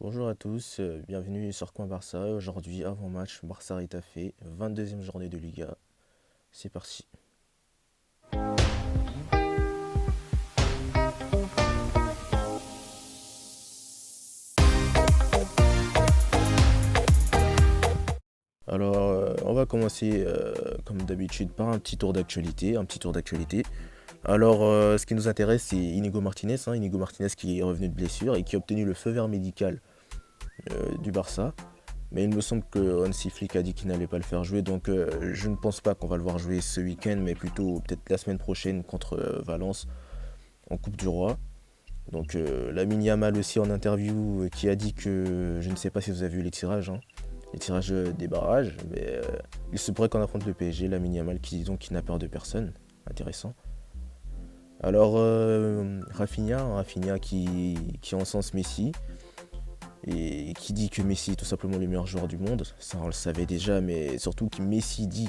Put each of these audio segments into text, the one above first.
Bonjour à tous, bienvenue sur Coin Barça. Aujourd'hui, avant-match, Barça Retafe, 22e journée de Liga. C'est parti. On va commencer comme d'habitude par un petit tour d'actualité. Ce qui nous intéresse, c'est Inigo Martinez. Inigo Martinez qui est revenu de blessure et qui a obtenu le feu vert médical du Barça. Mais il me semble que Hansi Flick a dit qu'il n'allait pas le faire jouer, donc je ne pense pas qu'on va le voir jouer ce week-end, mais plutôt peut-être la semaine prochaine contre Valence en Coupe du Roi. Donc Lamine Yamal aussi en interview qui a dit que, je ne sais pas si vous avez vu les tirages des barrages, mais il se pourrait qu'on affronte le PSG, Lamine Yamal qui dit donc qu'il n'a peur de personne. Intéressant. Rafinha qui encense Messi et qui dit que Messi est tout simplement le meilleur joueur du monde. Ça on le savait déjà, mais surtout que Messi dit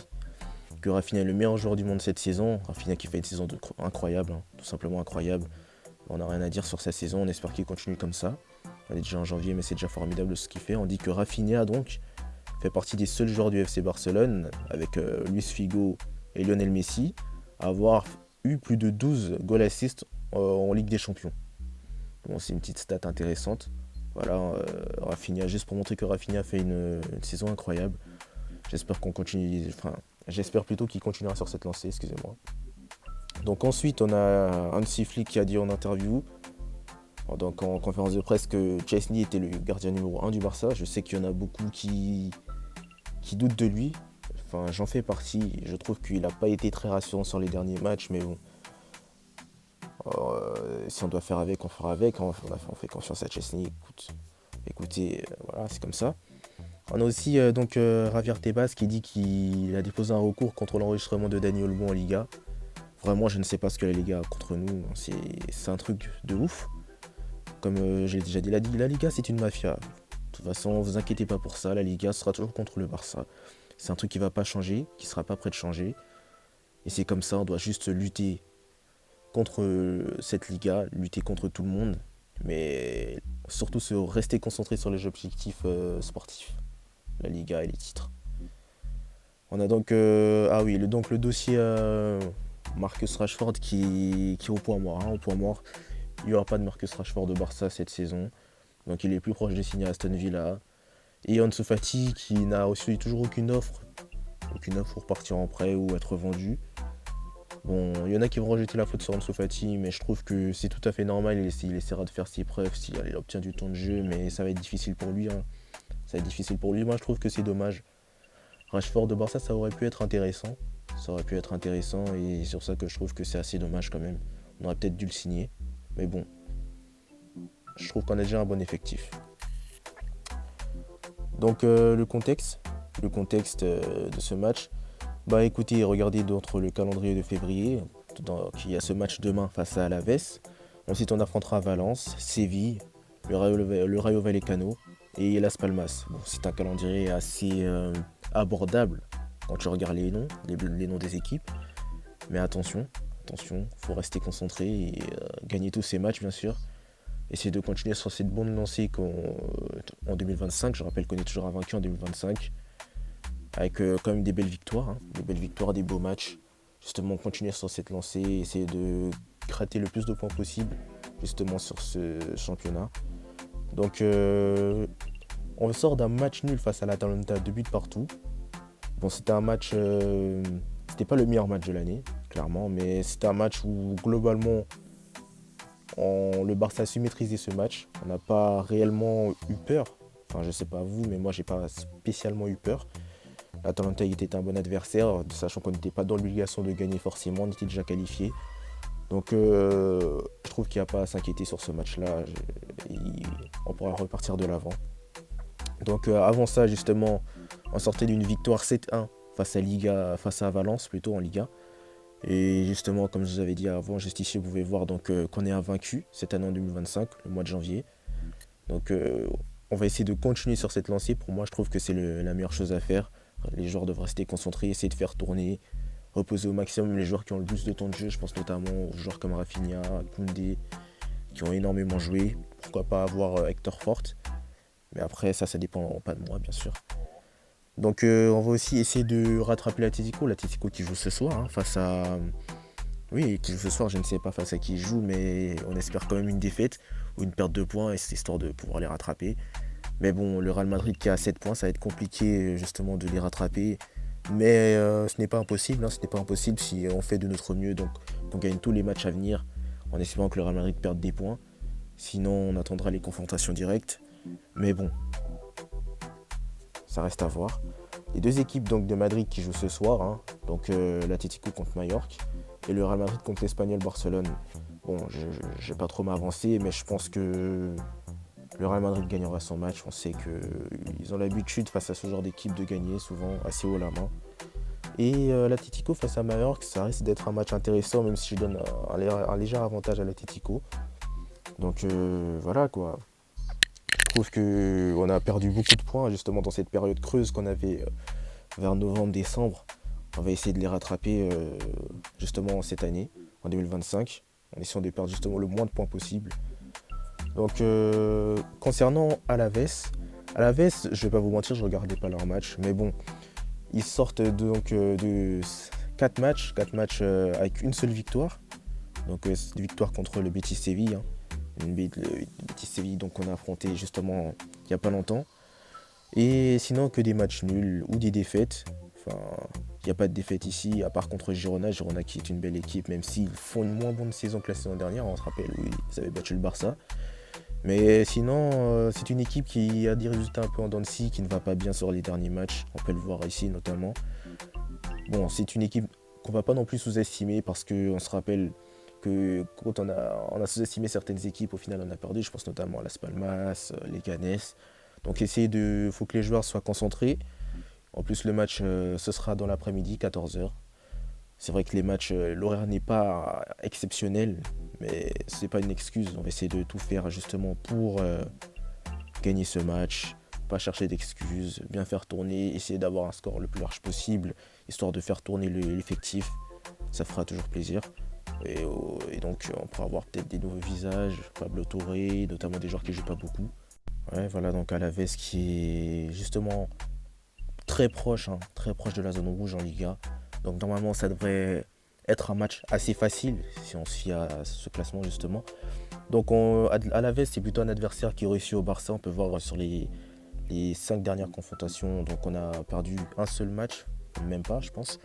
que Rafinha est le meilleur joueur du monde cette saison. Rafinha qui fait une saison incroyable, tout simplement incroyable. On n'a rien à dire sur sa saison, on espère qu'il continue comme ça. On est déjà en janvier, mais c'est déjà formidable ce qu'il fait. On dit que Rafinha donc fait partie des seuls joueurs du FC Barcelone, avec Luis Figo et Lionel Messi, à avoir eu plus de 12 goal assists en Ligue des Champions. Bon, c'est une petite stat intéressante. Voilà, Rafinha, juste pour montrer que Rafinha fait une saison incroyable. J'espère qu'on continue, enfin, j'espère plutôt qu'il continuera sur cette lancée, excusez-moi. Donc ensuite, on a Hansi Flick qui a dit en interview, donc en conférence de presse, que Chesney était le gardien numéro 1 du Barça. Je sais qu'il y en a beaucoup qui doutent de lui. Enfin, j'en fais partie. Je trouve qu'il n'a pas été très rassurant sur les derniers matchs, mais bon. Si on doit faire avec, on fera avec. On fait confiance à Chesney. Écoutez, voilà, c'est comme ça. On a aussi Javier Tebas qui dit qu'il a déposé un recours contre l'enregistrement de Dani Olmo en Liga. Vraiment, je ne sais pas ce que la Liga a contre nous. C'est un truc de ouf. Comme j'ai déjà dit, la Liga, c'est une mafia. De toute façon, vous inquiétez pas pour ça. La Liga sera toujours contre le Barça. C'est un truc qui va pas changer, qui sera pas prêt de changer. Et c'est comme ça, on doit juste lutter contre cette Liga, lutter contre tout le monde. Mais surtout rester concentré sur les objectifs sportifs. La Liga et les titres. On a donc, le dossier Marcus Rashford qui est au point mort. Au point mort. Il n'y aura pas de Marcus Rashford de Barça cette saison. Donc il est plus proche de signer à Aston Villa. Et Ansu Fati qui n'a reçu toujours aucune offre pour partir en prêt ou être vendu. Bon, il y en a qui vont rejeter la faute sur Ansu Fati, mais je trouve que c'est tout à fait normal. Il essaiera de faire ses preuves si il obtient du temps de jeu, mais ça va être difficile pour lui. Ça va être difficile pour lui. Moi, je trouve que c'est dommage. Rashford de Barça, ça aurait pu être intéressant. Et c'est sur ça que je trouve que c'est assez dommage quand même. On aurait peut-être dû le signer. Mais bon, je trouve qu'on a déjà un bon effectif. Donc le contexte de ce match, bah écoutez, regardez dans le calendrier de février, il y a ce match demain face à Alaves. Ensuite on affrontera Valence, Séville, le Rayo Vallecano et Las Palmas. Bon, c'est un calendrier assez abordable quand tu regardes les noms des équipes. Mais attention, faut rester concentré et gagner tous ces matchs bien sûr. Essayer de continuer sur cette bonne lancée en 2025. Je rappelle qu'on est toujours invaincu en 2025. Avec quand même des belles victoires, des beaux matchs. Justement, continuer sur cette lancée, essayer de gratter le plus de points possible justement sur ce championnat. Donc, on sort d'un match nul face à l'Atalanta, 2 buts partout. Bon, c'était un match, c'était pas le meilleur match de l'année, clairement, mais c'était un match où globalement le Barça a su maîtriser ce match. On n'a pas réellement eu peur. Enfin, je sais pas vous, mais moi, j'ai pas spécialement eu peur. L'Atalanta était un bon adversaire, sachant qu'on n'était pas dans l'obligation de gagner forcément, on était déjà qualifié. Donc, je trouve qu'il n'y a pas à s'inquiéter sur ce match-là. On pourra repartir de l'avant. Donc, avant ça, justement, on sortait d'une victoire 7-1 face à Valence, plutôt en Liga. Et justement, comme je vous avais dit avant, juste ici, vous pouvez voir donc, qu'on est invaincu cette année en 2025, le mois de janvier. Donc, on va essayer de continuer sur cette lancée. Pour moi, je trouve que c'est la meilleure chose à faire. Les joueurs devraient rester concentrés, essayer de faire tourner, reposer au maximum les joueurs qui ont le plus de temps de jeu. Je pense notamment aux joueurs comme Rafinha, Koundé, qui ont énormément joué. Pourquoi pas avoir Hector Fort. Mais après, ça dépend pas de moi, bien sûr. Donc, on va aussi essayer de rattraper l'Atlético. L'Atlético qui joue ce soir, hein, face à... Oui, qui joue ce soir, je ne sais pas face à qui il joue, mais on espère quand même une défaite ou une perte de points, et c'est histoire de pouvoir les rattraper. Mais bon, le Real Madrid qui a 7 points, ça va être compliqué justement de les rattraper. Mais ce n'est pas impossible, hein, ce n'est pas impossible si on fait de notre mieux. Donc on gagne tous les matchs à venir en espérant que le Real Madrid perde des points. Sinon, on attendra les confrontations directes. Mais bon, ça reste à voir. Les deux équipes donc, de Madrid qui jouent ce soir, hein, donc l'Atlético contre Mallorca et le Real Madrid contre l'Espagnol Barcelone. Bon, je ne vais pas trop m'avancer, mais je pense que le Real Madrid gagnera son match. On sait qu'ils ont l'habitude face à ce genre d'équipe de gagner souvent assez haut la main. Et l'Atlético face à Mallorca, ça risque d'être un match intéressant, même si je donne un léger avantage à l'Atlético. Donc voilà quoi. Je trouve qu'on a perdu beaucoup de points justement dans cette période creuse qu'on avait vers novembre-décembre. On va essayer de les rattraper justement cette année, en 2025, en essayant de perdre justement le moins de points possible. Donc concernant Alaves, je vais pas vous mentir, je regardais pas leur match, mais bon, ils sortent donc de 4 matchs avec une seule victoire. Donc c'est une victoire contre le Betis Séville, hein. Le Betis Séville donc on a affronté justement il n'y a pas longtemps. Et sinon que des matchs nuls ou des défaites. Enfin, il n'y a pas de défaite ici, à part contre Girona qui est une belle équipe, même s'ils font une moins bonne saison que la saison dernière. On se rappelle, oui, ils avaient battu le Barça. Mais sinon, c'est une équipe qui a des résultats un peu en dents de scie, qui ne va pas bien sur les derniers matchs. On peut le voir ici notamment. Bon, c'est une équipe qu'on ne va pas non plus sous-estimer parce qu'on se rappelle que quand on a sous-estimé certaines équipes, au final on a perdu. Je pense notamment à Las Palmas, les Ganes. Donc faut que les joueurs soient concentrés. En plus le match ce sera dans l'après-midi, 14h. C'est vrai que les matchs, l'horaire n'est pas exceptionnel, mais c'est pas une excuse. On va essayer de tout faire justement pour gagner ce match, pas chercher d'excuses, bien faire tourner, essayer d'avoir un score le plus large possible, histoire de faire tourner l'effectif. Ça fera toujours plaisir. Et donc on pourra avoir peut-être des nouveaux visages, Pablo Torre, notamment des joueurs qui ne jouent pas beaucoup. Ouais, voilà donc Alaves qui est justement très proche de la zone rouge en Liga. Donc normalement ça devrait être un match assez facile si on se fie à ce classement justement. Donc Alaves c'est plutôt un adversaire qui réussit au Barça. On peut voir sur les 5 dernières confrontations. Donc on a perdu un seul match, même pas je pense.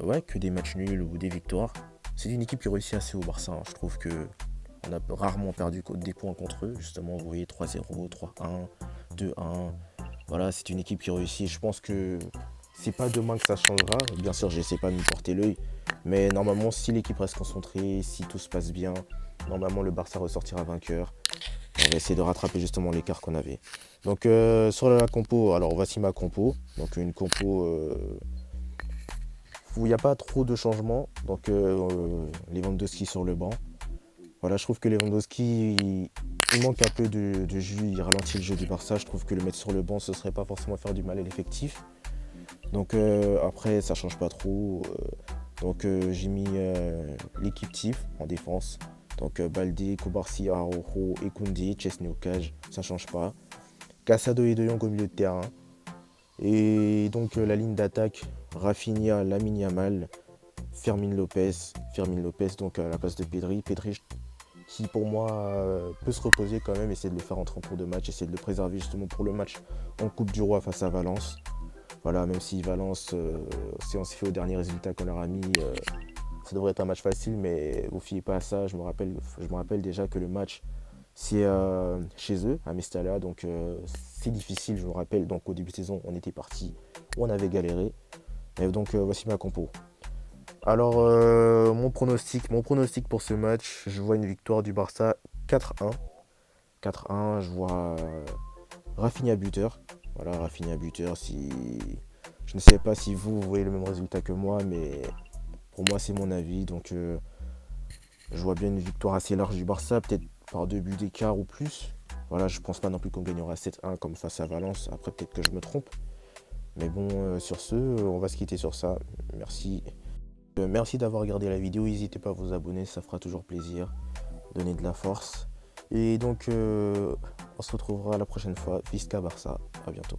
Ouais, que des matchs nuls ou des victoires. C'est une équipe qui réussit assez au Barça, hein. Je trouve que on a rarement perdu des points contre eux. Justement, vous voyez 3-0, 3-1, 2-1. Voilà, c'est une équipe qui réussit. Je pense que c'est pas demain que ça changera. Bien sûr, j'essaie pas de me porter l'œil. Mais normalement, si l'équipe reste concentrée, si tout se passe bien, normalement le Barça ressortira vainqueur. On va essayer de rattraper justement l'écart qu'on avait. Donc sur la compo, alors voici ma compo. Donc une compo où il n'y a pas trop de changements. Donc Lewandowski sur le banc. Voilà, je trouve que Lewandowski, il manque un peu de jus, il ralentit le jeu du Barça. Je trouve que le mettre sur le banc, ce serait pas forcément faire du mal à l'effectif. Donc après, ça change pas trop. Donc j'ai mis l'équipe type en défense. Donc Baldé, Kobarsi, Araujo, Koundé, Chesney au cage, ça change pas. Casado et De Jong au milieu de terrain. Et donc la ligne d'attaque, Rafinha, Lamine Yamal, Fermin Lopez donc à la place de Pedri qui pour moi peut se reposer quand même, essayer de le faire entrer en cours de match, essayer de le préserver justement pour le match en Coupe du Roi face à Valence. Voilà, même si Valence, si on se fait au dernier résultat qu'on leur a mis, ça devrait être un match facile, mais vous fiez pas à ça. Je me rappelle déjà que le match c'est chez eux, à Mestalla, donc c'est difficile, je me rappelle. Donc au début de saison, on était parti, on avait galéré. Et donc voici ma compo. Alors mon pronostic pour ce match, je vois une victoire du Barça 4-1. 4-1, je vois Rafinha buteur. Voilà, Rafinha buteur. Je ne sais pas si vous voyez le même résultat que moi, mais pour moi c'est mon avis. Donc je vois bien une victoire assez large du Barça, peut-être par 2 buts d'écart ou plus. Voilà, je pense pas non plus qu'on gagnera 7-1 comme face à Valence. Après peut-être que je me trompe. Mais bon, sur ce, on va se quitter sur ça. Merci. Merci d'avoir regardé la vidéo. N'hésitez pas à vous abonner, ça fera toujours plaisir. Donnez de la force. Et donc, on se retrouvera la prochaine fois. Visca Barça. À bientôt.